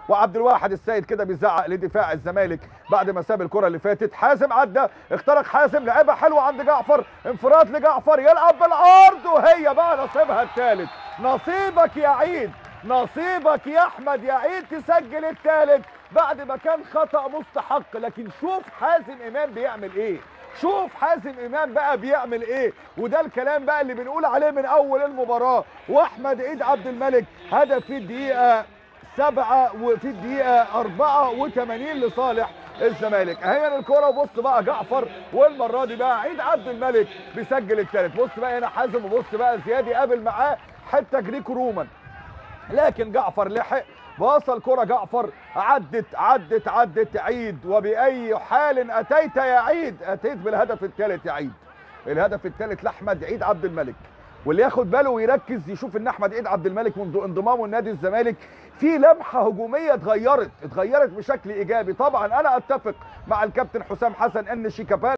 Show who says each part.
Speaker 1: وعبد الواحد السيد كده بيزعق لدفاع الزمالك بعد ما ساب الكره اللي فاتت. حازم عدى، اخترق حازم، لعبها حلوه عند جعفر، انفراد لجعفر، يلعب بالعرض، وهي بقى نصيبها الثالث. نصيبك يا عيد، نصيبك يا احمد يا عيد تسجل الثالث بعد ما كان خطأ مستحق. لكن شوف حازم امام بيعمل ايه، شوف حازم امام بقى بيعمل ايه، وده الكلام بقى اللي بنقول عليه من اول المباراه. واحمد عيد عبد الملك هدف في الدقيقه 7 وفي الدقيقه 84 لصالح الزمالك. اهي الكره، وبص بقى جعفر، والمره دي بقى عيد عبد الملك بيسجل الثالث. بص بقى هنا حازم، وبص بقى زياد يقابل معاه حته جريكو رومان، لكن جعفر لحق، وصل كرة جعفر، عدت عيد. وبأي حال أتيت يا عيد؟ أتيت بالهدف الثالث يا عيد، الهدف الثالث لأحمد عيد عبد الملك. واللي ياخد باله ويركز يشوف ان احمد عيد عبد الملك منذ انضمامه لنادي الزمالك في لمحه هجوميه اتغيرت بشكل ايجابي. طبعا انا اتفق مع الكابتن حسام حسن ان شيكابالا